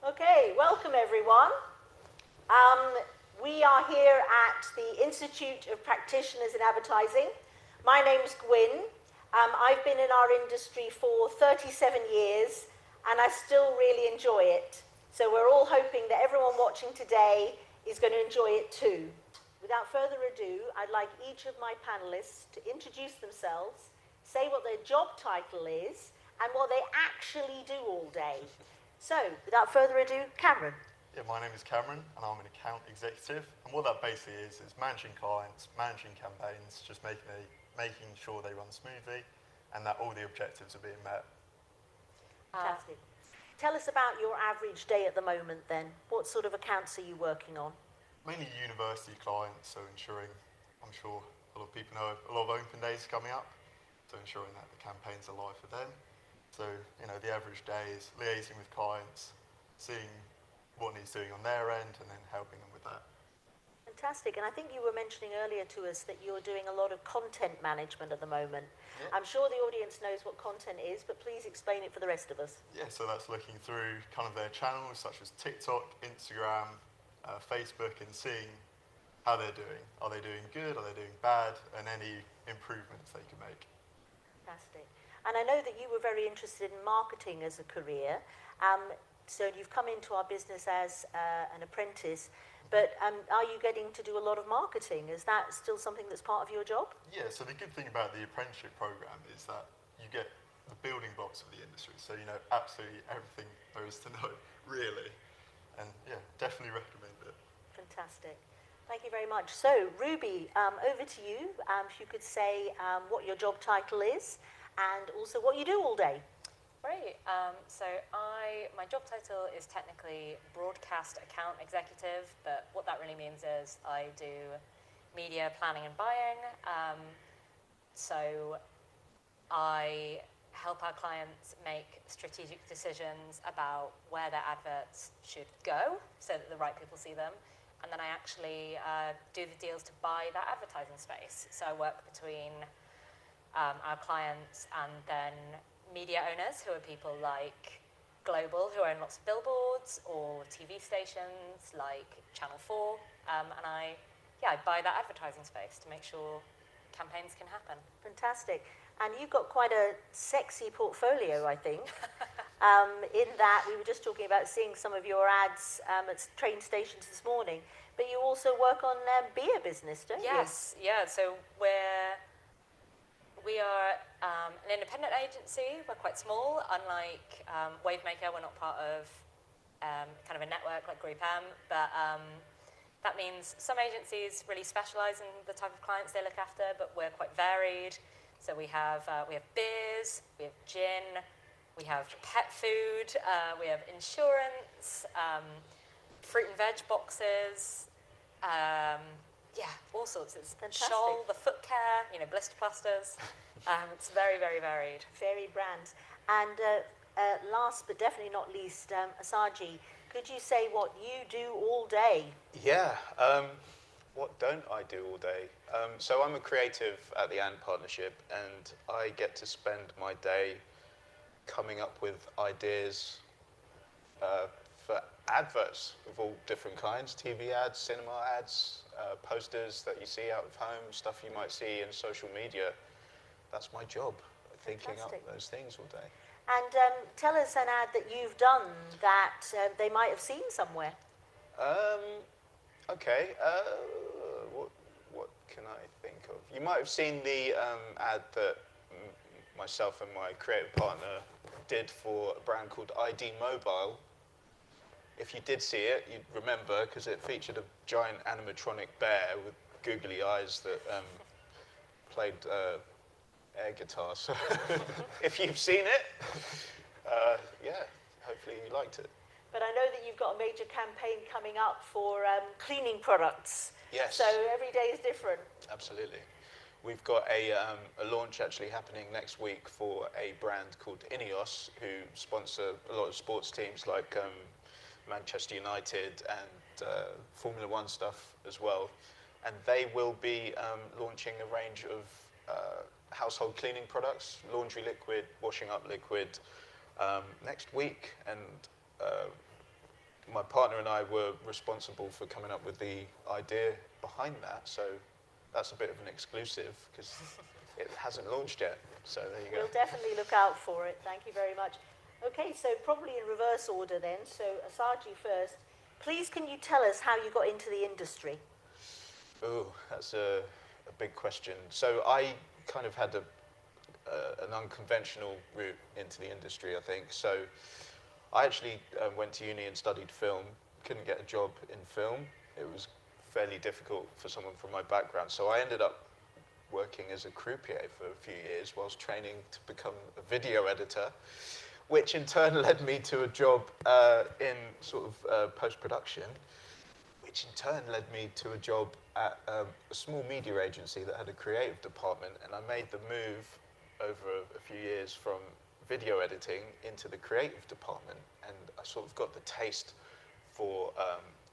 Okay, welcome everyone. We are here at the Institute of Practitioners in Advertising. My name's Gwyn. I've been in our industry for 37 years and I still really enjoy it. So we're all hoping that everyone watching today is going to enjoy it too. Without further ado, I'd like each of my panelists to introduce themselves, say what their job title is, and what they actually do all day. So, without further ado, Cameron. Yeah, my name is Cameron, and I'm an account executive. And what that basically is managing clients, managing campaigns, just making sure they run smoothly, and that all the objectives are being met. Fantastic. Tell us about your average day at the moment then. What sort of accounts are you working on? Mainly university clients, so ensuring, I'm sure a lot of people know, a lot of open days coming up, so ensuring that the campaigns are live for them. So, the average day is liaising with clients, seeing what needs doing on their end, and then helping them with that. Fantastic. And I think you were mentioning earlier to us that you're doing a lot of content management at the moment. Yep. I'm sure the audience knows what content is, but please explain it for the rest of us. Yeah, so that's looking through kind of their channels, such as TikTok, Instagram, Facebook, and seeing how they're doing. Are they doing good? Are they doing bad? And any improvements they can make. Fantastic. And I know that you were very interested in marketing as a career. So you've come into our business as an apprentice, but are you getting to do a lot of marketing? Is that still something that's part of your job? Yeah, so the good thing about the apprenticeship program is that you get the building blocks of the industry. So you know absolutely everything there is to know, really. And yeah, definitely recommend it. Fantastic. Thank you very much. So Ruby, over to you. If you could say what your job title is and also what you do all day. Great. So my job title is technically broadcast account executive, but what that really means is I do media planning and buying. So I help our clients make strategic decisions about where their adverts should go so that the right people see them. And then I actually do the deals to buy that advertising space. So I work between our clients and then media owners, who are people like Global, who own lots of billboards, or TV stations like Channel 4. And I buy that advertising space to make sure campaigns can happen. Fantastic. And you've got quite a sexy portfolio, I think. In that, we were just talking about seeing some of your ads at train stations this morning, but you also work on beer business, don't you? Yes, yeah. So we are an independent agency. We're quite small, unlike Wavemaker. We're not part of kind of a network like Group M, but that means some agencies really specialise in the type of clients they look after, but we're quite varied. So we have beers, we have gin, we have pet food, we have insurance, fruit and veg boxes, all sorts. It's Fantastic. Scholl, the foot care, blister plasters. It's very, very varied. Varied brands. And last but definitely not least, Asaji, could you say what you do all day? Yeah. What don't I do all day? So I'm a creative at the AND Partnership, and I get to spend my day coming up with ideas for adverts of all different kinds, TV ads, cinema ads, posters that you see out of home, stuff you might see in social media. That's my job, thinking Fantastic. up those things all day. And tell us an ad that you've done that they might have seen somewhere. Okay. What can I think of? You might have seen the ad that myself and my creative partner did for a brand called ID Mobile. If you did see it, you'd remember, because it featured a giant animatronic bear with googly eyes that played air guitar. So if you've seen it, hopefully you liked it. But I know that you've got a major campaign coming up for cleaning products. Yes. So every day is different. Absolutely. We've got a launch actually happening next week for a brand called Ineos, who sponsor a lot of sports teams like Manchester United and Formula One stuff as well. And they will be launching a range of household cleaning products, laundry liquid, washing up liquid, next week. And my partner and I were responsible for coming up with the idea behind that. So that's a bit of an exclusive because it hasn't launched yet. So there you go. We'll definitely look out for it. Thank you very much. Okay, so probably in reverse order then. So Asaji first. Please, can you tell us how you got into the industry? Oh, that's a big question. So I kind of had an unconventional route into the industry, I think. So I actually went to uni and studied film. Couldn't get a job in film. It was fairly difficult for someone from my background. So I ended up working as a croupier for a few years whilst training to become a video editor, which in turn led me to a job in sort of post-production, which in turn led me to a job at a small media agency that had a creative department, and I made the move over a few years from video editing into the creative department, and I sort of got the taste for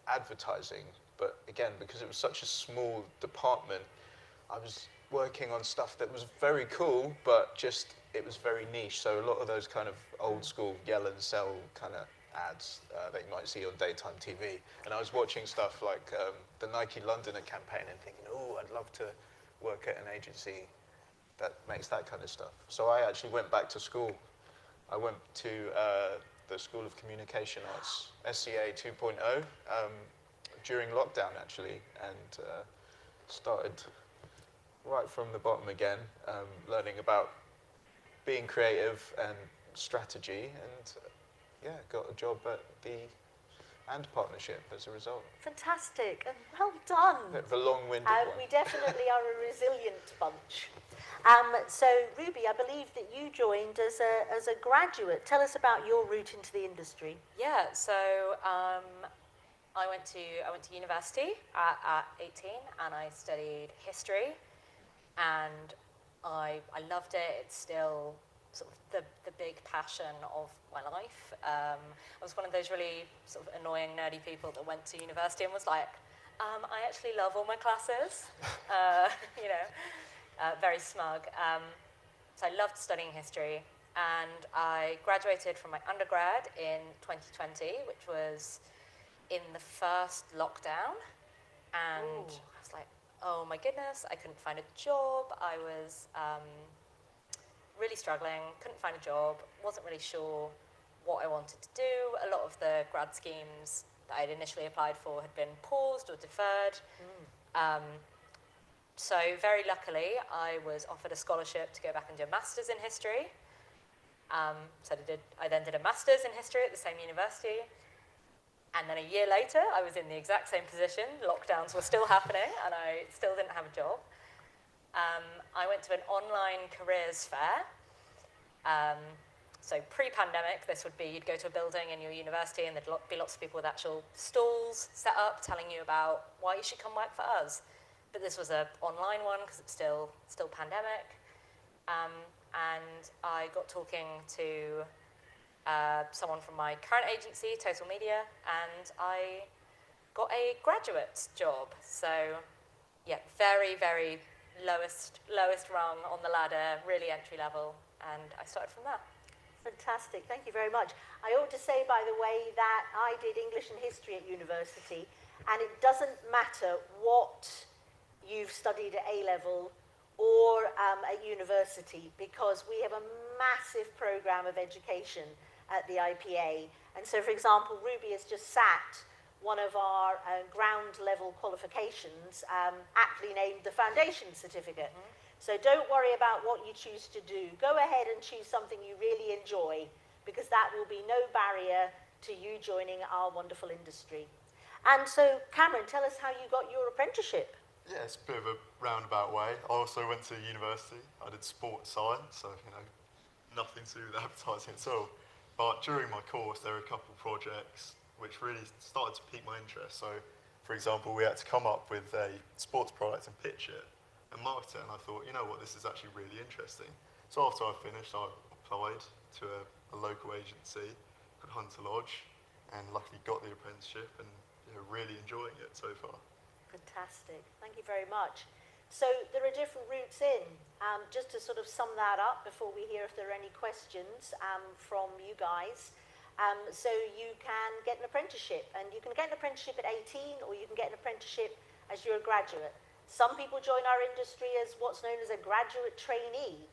advertising. But again, because it was such a small department, I was working on stuff that was very cool, but just it was very niche. So a lot of those kind of old school yell and sell kind of ads that you might see on daytime TV. And I was watching stuff like the Nike Londoner campaign and thinking, oh, I'd love to work at an agency that makes that kind of stuff. So I actually went back to school. I went to the School of Communication Arts, SCA 2.0, during lockdown actually, and started right from the bottom again, learning about being creative and strategy, and yeah, got a job at the And Partnership as a result. Fantastic, and well done. Bit of a long-winded one. We definitely are a resilient bunch. So Ruby, I believe that you joined as a graduate. Tell us about your route into the industry. Yeah, so I went to university at 18, and I studied history, and I loved it. It's still sort of the big passion of my life. I was one of those really sort of annoying, nerdy people that went to university and was like, I actually love all my classes, you know, very smug. So I loved studying history, and I graduated from my undergrad in 2020, which was in the first lockdown, and I was like, oh my goodness, I couldn't find a job. I was really struggling, couldn't find a job, wasn't really sure what I wanted to do. A lot of the grad schemes that I'd initially applied for had been paused or deferred. So very luckily, I was offered a scholarship to go back and do a master's in history. So I then did a master's in history at the same university. And then a year later, I was in the exact same position. Lockdowns were still happening, and I still didn't have a job. I went to an online careers fair. So pre-pandemic, this would be you'd go to a building in your university, and there'd be lots of people with actual stalls set up telling you about why you should come work for us. But this was an online one because it's still pandemic. And I got talking to someone from my current agency, Total Media, and I got a graduate job. So yeah, very, very lowest rung on the ladder, really entry level, and I started from there. Fantastic, thank you very much. I ought to say, by the way, that I did English and History at university, and it doesn't matter what you've studied at A-level or at university, because we have a massive program of education at the IPA. And so, for example, Ruby has just sat one of our ground level qualifications, aptly named the Foundation Certificate. So don't worry about what you choose to do. Go ahead and choose something you really enjoy, because that will be no barrier to you joining our wonderful industry. And so, Cameron, tell us how you got your apprenticeship. Yeah, it's a bit of a roundabout way. I also went to university. I did sports science, so, you know, nothing to do with advertising at all. But during my course, there were a couple of projects which really started to pique my interest. So, for example, we had to come up with a sports product and pitch it and market it. And I thought, you know what, this is actually really interesting. So after I finished, I applied to a local agency called Hunter Lodge, and luckily got the apprenticeship, and really enjoying it so far. Fantastic. Thank you very much. So there are different routes in. Just to sort of sum that up before we hear if there are any questions from you guys. So you can get an apprenticeship, and you can get an apprenticeship at 18, or you can get an apprenticeship as you're a graduate. Some people join our industry as what's known as a graduate trainee,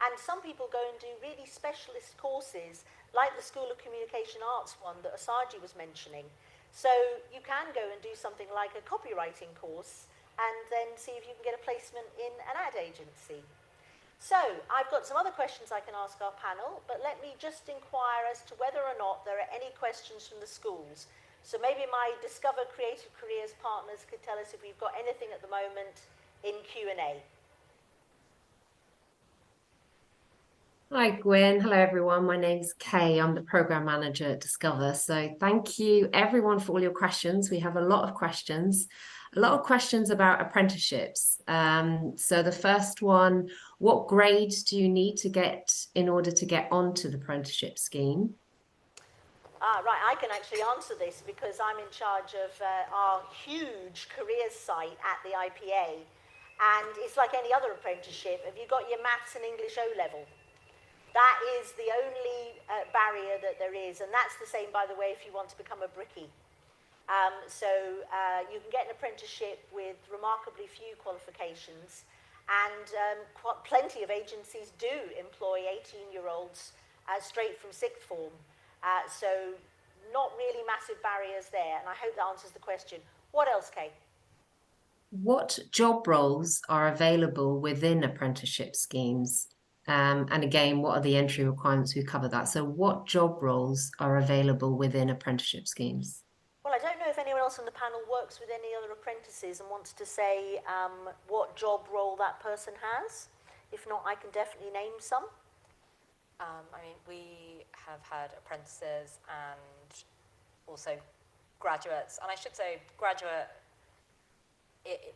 and some people go and do really specialist courses, like the School of Communication Arts one that Asaji was mentioning. So you can go and do something like a copywriting course, and then see if you can get a placement in an ad agency. So I've got some other questions I can ask our panel, but let me just inquire as to whether or not there are any questions from the schools. So maybe my Discover Creative Careers partners could tell us if we've got anything at the moment in Q&A. Hi, Gwyn. Hello, everyone. My name's Kay. I'm the program manager at Discover. So thank you, everyone, for all your questions. We have a lot of questions about apprenticeships. So the first one, what grades do you need to get in order to get onto the apprenticeship scheme? Right, I can actually answer this because I'm in charge of our huge careers site at the IPA. And it's like any other apprenticeship. Have you got your maths and English O-level? That is the only barrier that there is. And that's the same, by the way, if you want to become a brickie. You can get an apprenticeship with remarkably few qualifications. And plenty of agencies do employ 18-year-olds straight from sixth form. So not really massive barriers there. And I hope that answers the question. What else, Kay? What job roles are available within apprenticeship schemes? And again, what are the entry requirements? We cover that. So what job roles are available within apprenticeship schemes? Well, I don't know if anyone else on the panel works with any other apprentices and wants to say what job role that person has. If not, I can definitely name some. I mean, we have had apprentices and also graduates. And I should say graduate,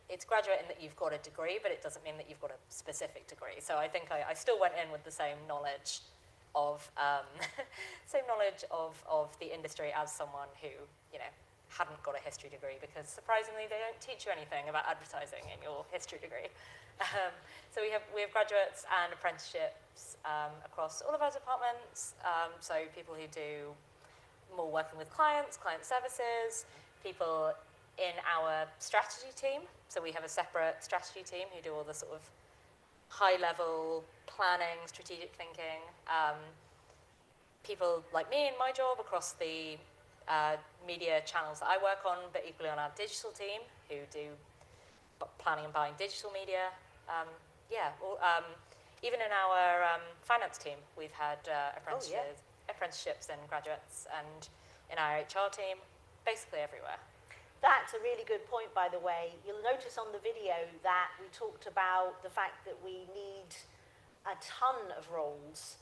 it's graduate in that you've got a degree, but it doesn't mean that you've got a specific degree. So I think I still went in with the same knowledge of the industry as someone who, hadn't got a history degree, because surprisingly they don't teach you anything about advertising in your history degree. So we have graduates and apprenticeships across all of our departments. So people who do more working with clients, client services, people in our strategy team. So we have a separate strategy team who do all the sort of high-level planning, strategic thinking. People like me in my job across the media channels that I work on, but equally on our digital team who do planning and buying digital media. Even in our finance team, we've had apprenticeships and graduates, and in our HR team, basically everywhere. That's a really good point, by the way. You'll notice on the video that we talked about the fact that we need a ton of roles.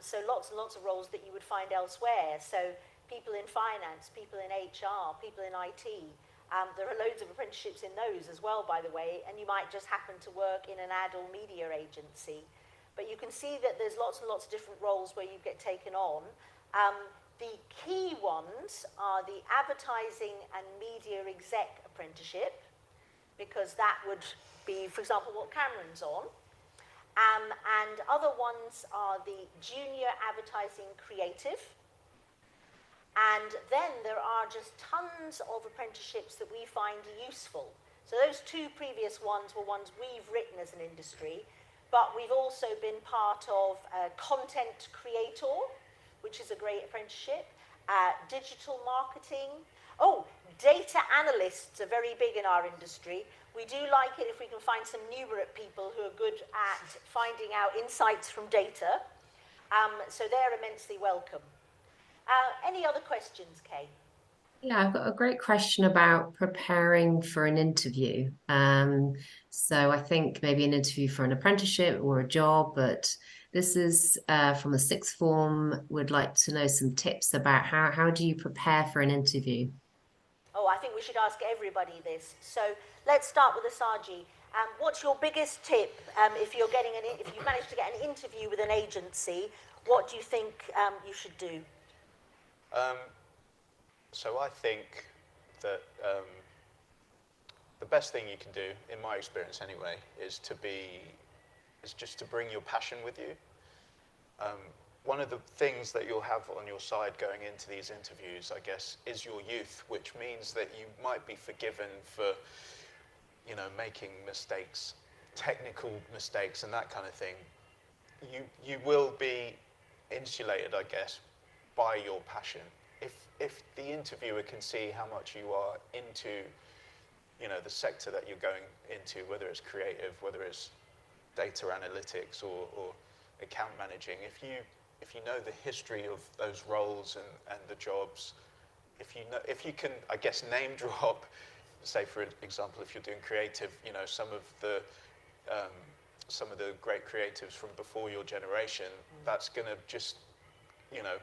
So lots and lots of roles that you would find elsewhere. So people in finance, people in HR, people in IT. There are loads of apprenticeships in those as well, by the way, and you might just happen to work in an ad or media agency. But you can see that there's lots and lots of different roles where you get taken on. The key ones are the advertising and media exec apprenticeship, because that would be, for example, what Cameron's on. And other ones are the junior advertising creative. And then there are just tons of apprenticeships that we find useful. So those two previous ones were ones we've written as an industry, but we've also been part of content creator, which is a great apprenticeship, digital marketing. Oh, data analysts are very big in our industry. We do like it if we can find some numerate people who are good at finding out insights from data. So they're immensely welcome. Any other questions, Kay? Yeah, I've got a great question about preparing for an interview. So I think maybe an interview for an apprenticeship or a job, but this is from a sixth form. Would like to know some tips about how do you prepare for an interview? Oh, I think we should ask everybody this. So let's start with Asaji. What's your biggest tip if you've managed to get an interview with an agency? What do you think you should do? So I think that the best thing you can do, in my experience anyway, is just to bring your passion with you. one of the things that you'll have on your side going into these interviews, I guess, is your youth, which means that you might be forgiven for, making mistakes, technical mistakes and that kind of thing. You will be insulated, I guess, by your passion. If the interviewer can see how much you are into, the sector that you're going into, whether it's creative, whether it's data analytics or account managing, if you know the history of those roles and the jobs, if you can, I guess, name drop, say for example, if you're doing creative, some of the great creatives from before your generation, that's going to just,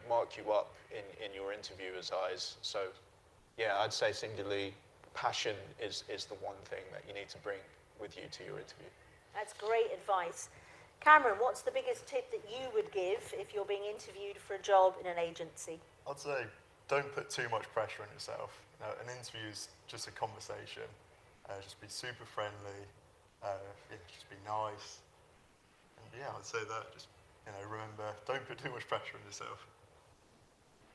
mark you up in your interviewer's eyes. So, yeah, I'd say singularly, passion is the one thing that you need to bring with you to your interview. That's great advice. Cameron, what's the biggest tip that you would give if you're being interviewed for a job in an agency? I'd say don't put too much pressure on yourself. An interview is just a conversation. Just be super friendly. Just be nice. And yeah, I'd say that. Just remember, don't put too much pressure on yourself.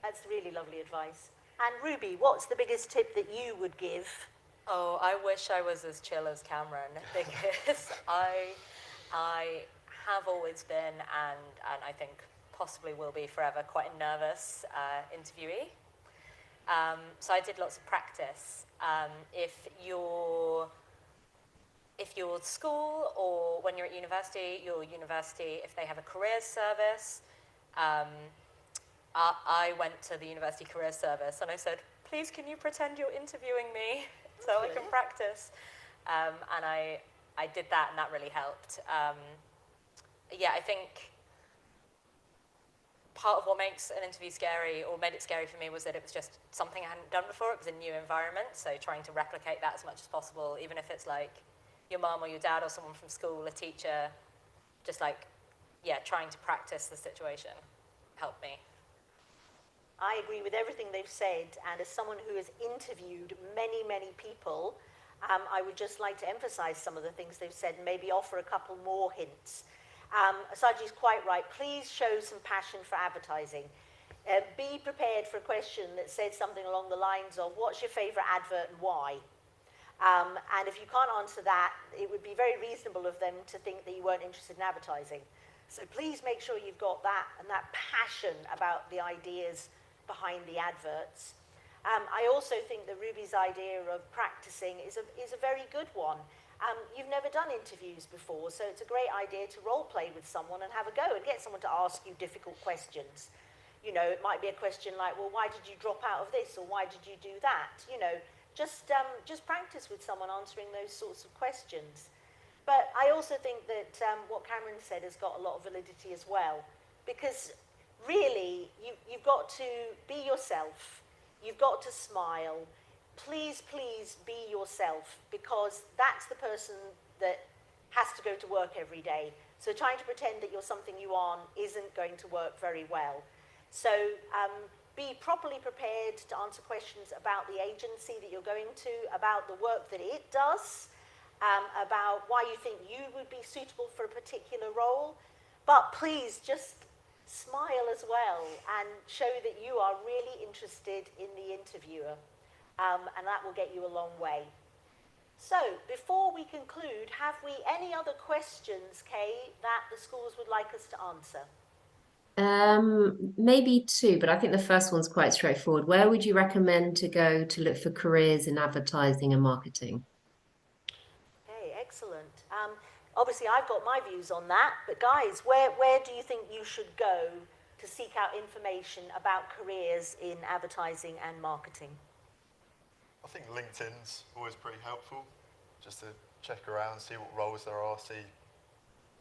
That's really lovely advice. And Ruby, what's the biggest tip that you would give? Oh, I wish I was as chill as Cameron, because I have always been, and I think possibly will be forever, quite a nervous interviewee. So I did lots of practice. If you're school, or when you're at university, if they have a careers service, I went to the university careers service and I said, please, can you pretend you're interviewing me so I can practice? And I did that, and that really helped. I think part of what makes an interview scary, or made it scary for me, was that it was just something I hadn't done before. It was a new environment, so trying to replicate that as much as possible, even if it's like your mum or your dad or someone from school, a teacher, just trying to practice the situation helped me. I agree with everything they've said, and as someone who has interviewed many, many people, I would just like to emphasize some of the things they've said and maybe offer a couple more hints. Saji's quite right. Please show some passion for advertising. Be prepared for a question that says something along the lines of, what's your favorite advert and why? And if you can't answer that, it would be very reasonable of them to think that you weren't interested in advertising. So please make sure you've got that and that passion about the ideas behind the adverts. I also think that Ruby's idea of practicing is a very good one. You've never done interviews before, so it's a great idea to role play with someone and have a go and get someone to ask you difficult questions. It might be a question like, well, why did you drop out of this, or why did you do that? Just practice with someone answering those sorts of questions. But I also think that what Cameron said has got a lot of validity as well, because really, you've got to be yourself. You've got to smile. Please, please be yourself, because that's the person that has to go to work every day. So trying to pretend that you're something you aren't isn't going to work very well. So be properly prepared to answer questions about the agency that you're going to, about the work that it does, about why you think you would be suitable for a particular role. But please just smile as well and show that you are really interested in the interviewer, and that will get you a long way. So before we conclude, have we any other questions, Kay, that the schools would like us to answer? Maybe two, but I think the first one's quite straightforward. Where would you recommend to go to look for careers in advertising and marketing? Okay, excellent. Obviously, I've got my views on that, but guys, where do you think you should go to seek out information about careers in advertising and marketing? I think LinkedIn's always pretty helpful, just to check around, see what roles there are, see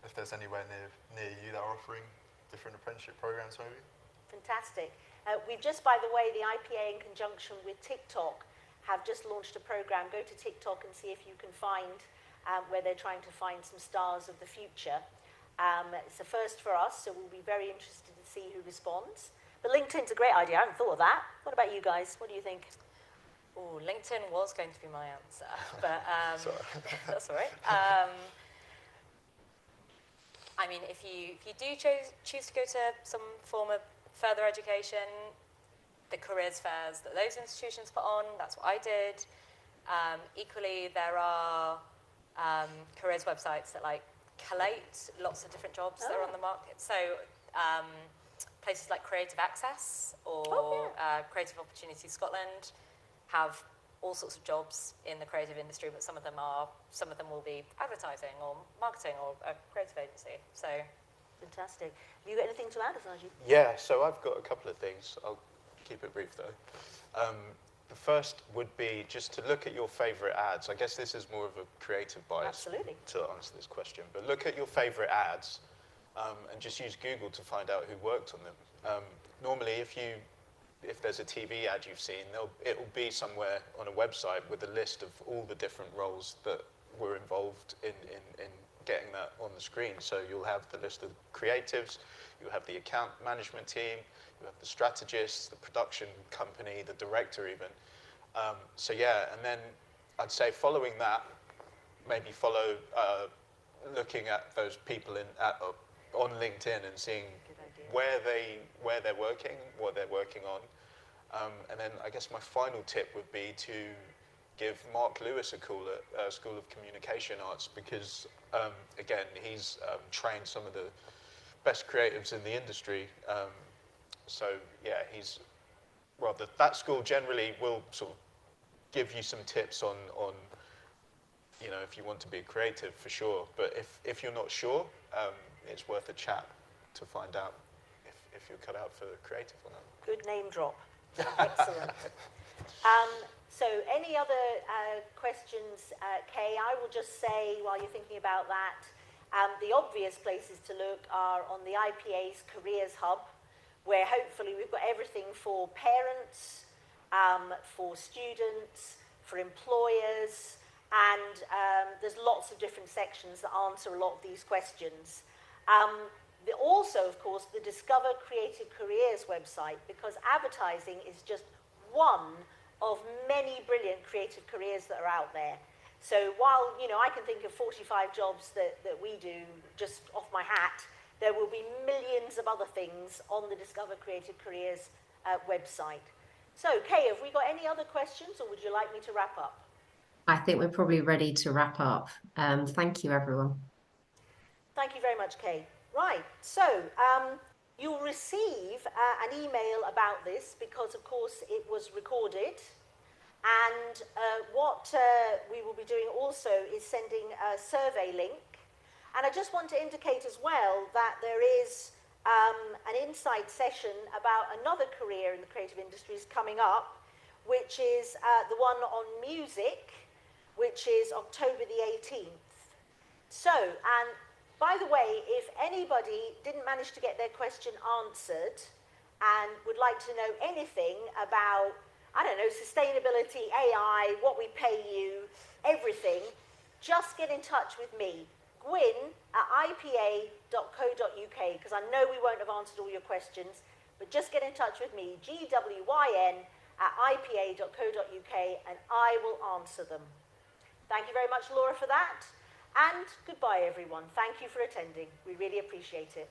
if there's anywhere near you that are offering different apprenticeship programs maybe. Fantastic. We've just, by the way, the IPA in conjunction with TikTok have just launched a program. Go to TikTok and see if you can find where they're trying to find some stars of the future. It's a first for us, so we'll be very interested to see who responds. But LinkedIn's a great idea. I hadn't thought of that. What about you guys? What do you think? Oh, LinkedIn was going to be my answer, but that's all right. I mean, if you do choose to go to some form of further education, the careers fairs that those institutions put on, that's what I did. Equally, there are careers websites that like collate lots of different jobs that are on the market. So places like Creative Access or Creative Opportunities Scotland have all sorts of jobs in the creative industry, but some of them will be advertising or marketing or a creative agency. So Fantastic. Have you got anything to add, Asaji? Yeah, so I've got a couple of things. I'll keep it brief though. The first would be just to look at your favorite ads. I guess this is more of a creative bias Absolutely. to answer this question, but look at your favorite ads and just use Google to find out who worked on them. Normally, if there's a TV ad you've seen, it will be somewhere on a website with a list of all the different roles that were involved in getting that on the screen. So you'll have the list of creatives, you'll have the account management team, you have the strategists, the production company, the director even. So yeah, and then I'd say following that, maybe follow looking at those people on LinkedIn and seeing where they're working, what they're working on. And then I guess my final tip would be to give Mark Lewis a call at School of Communication Arts because, again, he's trained some of the best creatives in the industry. So yeah, that school generally will sort of give you some tips on if you want to be creative for sure. But if you're not sure, it's worth a chat to find out if you're cut out for creative or not. Good name drop. Excellent. So any other questions, Kay? I will just say, while you're thinking about that, the obvious places to look are on the IPA's Careers Hub, where hopefully we've got everything for parents, for students, for employers, and there's lots of different sections that answer a lot of these questions. Also, of course, the Discover Creative Careers website, because advertising is just one of many brilliant creative careers that are out there. So while, I can think of 45 jobs that we do just off my hat, there will be millions of other things on the Discover Creative Careers website. So, Kay, have we got any other questions, or would you like me to wrap up? I think we're probably ready to wrap up. Thank you, everyone. Thank you very much, Kay. Right, so you'll receive an email about this because, of course, it was recorded. And what we will be doing also is sending a survey link. And I just want to indicate as well that there is an insight session about another career in the creative industries coming up, which is the one on music, which is October the 18th. So, and by the way, if anybody didn't manage to get their question answered and would like to know anything about, I don't know, sustainability, AI, what we pay you, everything, just get in touch with me, Gwyn at IPA.co.uk, because I know we won't have answered all your questions, but just get in touch with me, GWYN at IPA.co.uk, and I will answer them. Thank you very much, Laura, for that. And goodbye, everyone. Thank you for attending. We really appreciate it.